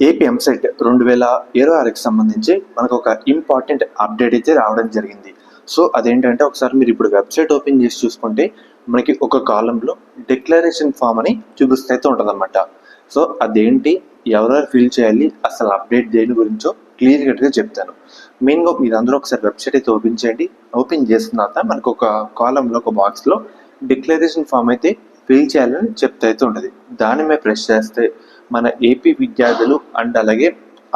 AP EAMCET 2026కి సంబంధించి మనకు ఒక ఇంపార్టెంట్ అప్డేట్ అయితే రావడం జరిగింది. సో అదేంటంటే ఒకసారి మీరు ఇప్పుడు వెబ్సైట్ ఓపెన్ చేసి చూసుకుంటే మనకి ఒక కాలంలో డిక్లరేషన్ ఫామ్ అని చూపిస్తే అయితే ఉంటుందన్నమాట. సో అదేంటి, ఎవరెవరు ఫిల్ చేయాలి, అసలు అప్డేట్ దేని గురించో క్లియర్ కట్గా చెప్తాను. మెయిన్గా మీరు అందరూ ఒకసారి వెబ్సైట్ అయితే ఓపెన్ చేయండి. ఓపెన్ చేసిన తర్వాత మనకు ఒక కాలంలో ఒక బాక్స్లో డిక్లరేషన్ ఫామ్ అయితే ఫిల్ చేయాలని చెప్తే అయితే ఉంటుంది. దాని మీద ప్రెస్ చేస్తే మన ఏపీ విద్యార్థులు అండ్ అలాగే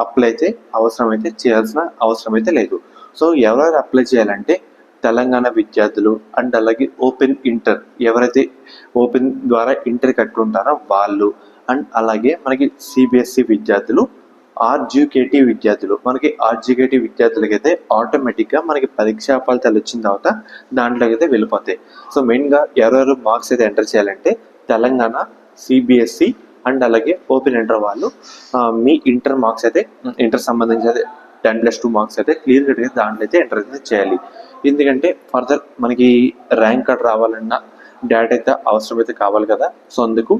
అప్లై అయితే అవసరమైతే చేయాల్సిన అవసరం అయితే లేదు. సో ఎవరెవరు అప్లై చేయాలంటే తెలంగాణ విద్యార్థులు అండ్ అలాగే ఓపెన్ ఇంటర్, ఎవరైతే ఓపెన్ ద్వారా ఇంటర్ కట్టుకుంటారో వాళ్ళు, అండ్ అలాగే మనకి సిబిఎస్ఈ విద్యార్థులు, ఆర్జీకేటీ విద్యార్థులు. మనకి ఆర్జీకేటీ విద్యార్థులకి అయితే ఆటోమేటిక్గా మనకి పరీక్షా ఫలితాలు వచ్చిన తర్వాత దాంట్లోకి అయితే వెళ్ళిపోతాయి. సో మెయిన్గా ఎవరెవరు మార్క్స్ అయితే ఎంటర్ చేయాలంటే తెలంగాణ, సిబిఎస్ఈ అండ్ అలాగే ఓపెన్ ఇంటర్ వాళ్ళు మీ ఇంటర్ మార్క్స్ అయితే ఇంటర్ సంబంధించి అయితే 10+2 మార్క్స్ అయితే క్లియర్ కట్గా దాంట్లో అయితే ఎంటర్ అయితే చేయాలి. ఎందుకంటే ఫర్దర్ మనకి ర్యాంక్ కార్డ్ రావాలన్నా డేటా అయితే అవసరమైతే కావాలి కదా. సో అందుకు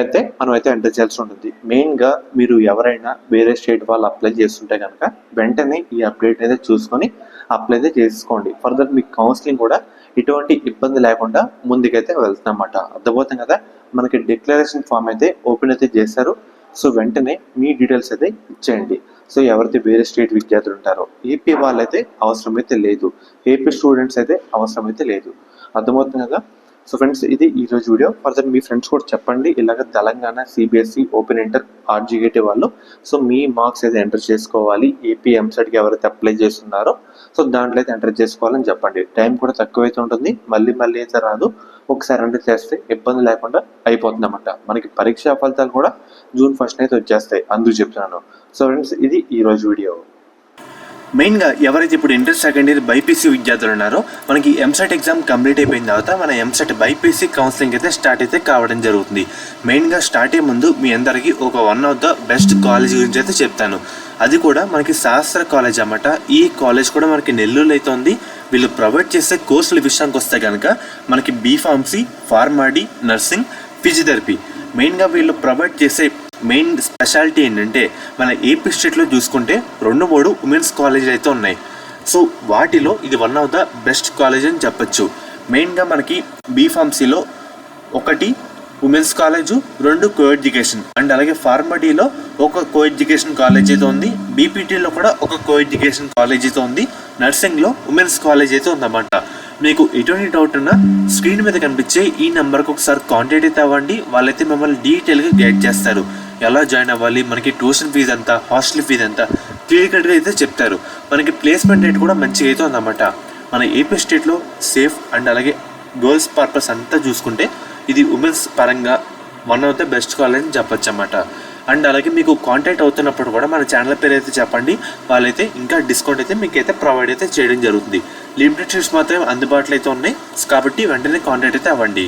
అయితే మనం అయితే ఎంటర్ చేయాల్సి ఉంటుంది. మెయిన్గా మీరు ఎవరైనా వేరే స్టేట్ వాళ్ళు అప్లై చేస్తుంటే కనుక వెంటనే ఈ అప్డేట్ అయితే చూసుకొని అప్లై అయితే చేసుకోండి. ఫర్దర్ మీకు కౌన్సిలింగ్ కూడా ఎటువంటి ఇబ్బంది లేకుండా ముందుకైతే వెళ్తుందన్నమాట. అర్థమవుతుంది కదా. మనకి డిక్లరేషన్ ఫామ్ అయితే ఓపెన్ అయితే చేశారు. సో వెంటనే మీ డీటెయిల్స్ అయితే ఇచ్చేయండి. సో ఎవరైతే వేరే స్టేట్ విద్యార్థులు ఉంటారో ఏపీ వాళ్ళైతే అవసరమైతే లేదు, ఏపీ స్టూడెంట్స్ అయితే అవసరమైతే లేదు. అర్థమవుతుంది కదా. సో ఫ్రెండ్స్, ఇది ఈరోజు వీడియో. ఫర్దర్ మీ ఫ్రెండ్స్ కూడా చెప్పండి ఇలాగ Telangana, CBSE, open inter, RGKT వాళ్ళు సో మీ మార్క్స్ అయితే ఎంటర్ చేసుకోవాలి. ఏపీ ఎంసెట్కి ఎవరైతే అప్లై చేస్తున్నారో సో దాంట్లో అయితే ఎంటర్ చేసుకోవాలని చెప్పండి. టైం కూడా తక్కువైతే ఉంటుంది, మళ్ళీ అయితే రాదు. ఒకసారి ఎంటర్ చేస్తే ఇబ్బంది లేకుండా అయిపోతుంది అన్నమాట. మనకి పరీక్షా ఫలితాలు కూడా జూన్ 1st అయితే వచ్చేస్తాయి, అందుకు చెప్తున్నాను. సో ఫ్రెండ్స్, ఇది ఈరోజు వీడియో. మెయిన్గా ఎవరైతే ఇప్పుడు ఇంటర్ సెకండ్ ఇయర్ బైపీసీ విద్యార్థులు ఉన్నారో మనకి ఎంసెట్ ఎగ్జామ్ కంప్లీట్ అయిపోయిన తర్వాత మన ఎంసెట్ బైపీసీ కౌన్సిలింగ్ అయితే స్టార్ట్ అయితే కావడం జరుగుతుంది. మెయిన్గా స్టార్ట్ అయ్యే ముందు మీ అందరికీ ఒక one of the best college గురించి అయితే చెప్తాను. అది కూడా మనకి శాస్త్ర కాలేజ్ అన్నమాట. ఈ కాలేజ్ కూడా మనకి నెల్లూరులో అయితే ఉంది. వీళ్ళు ప్రొవైడ్ చేసే కోర్సుల విషయానికి వస్తే కనుక మనకి బీఫార్మసీ, ఫార్మాడీ, నర్సింగ్, ఫిజియోథెరపీ. మెయిన్గా వీళ్ళు ప్రొవైడ్ చేసే మెయిన్ స్పెషాలిటీ ఏంటంటే మన ఏపీ స్టేట్లో చూసుకుంటే 2-3 ఉమెన్స్ కాలేజీలు అయితే ఉన్నాయి. సో వాటిలో ఇది one of the best college అని చెప్పచ్చు. మెయిన్గా మనకి బీఫార్మసీలో 1 women's college, 2 co education and అలాగే ఫార్మడీలో 1 కో ఎడ్యుకేషన్ కాలేజ్ అయితే ఉంది. బీపీటీలో కూడా 1 కో ఎడ్యుకేషన్ కాలేజ్ అయితే ఉంది. నర్సింగ్లో ఉమెన్స్ కాలేజ్ అయితే ఉందన్నమాట. మీకు ఎటువంటి డౌట్ ఉన్నా స్క్రీన్ మీద కనిపించే ఈ నెంబర్కి ఒకసారి కాంటాక్ట్ అయితే అవ్వండి. వాళ్ళైతే మిమ్మల్ని డీటెయిల్గా గైడ్ చేస్తారు. ఎలా జాయిన్ అవ్వాలి, మనకి ట్యూషన్ ఫీజు ఎంత, హాస్టల్ ఫీజు ఎంత క్లియర్ కట్గా అయితే చెప్తారు. మనకి ప్లేస్మెంట్ రేట్ కూడా మంచిగా అయితే ఉందన్నమాట. మన ఏపీ స్టేట్లో సేఫ్ అండ్ అలాగే గర్ల్స్ పర్పస్ అంతా చూసుకుంటే ఇది ఉమెన్స్ పరంగా one of the best college అని చెప్పచ్చు అన్నమాట. అండ్ అలాగే మీకు కాంటాక్ట్ అవుతున్నప్పుడు కూడా మన ఛానల్ పేరు అయితే చెప్పండి. వాళ్ళైతే ఇంకా డిస్కౌంట్ అయితే మీకు అయితే ప్రొవైడ్ అయితే చేయడం జరుగుతుంది. లిమిటెడ్ సీట్స్ మాత్రమే అందుబాటులో అయితే ఉన్నాయి కాబట్టి వెంటనే కాంటాక్ట్ అయితే అవ్వండి.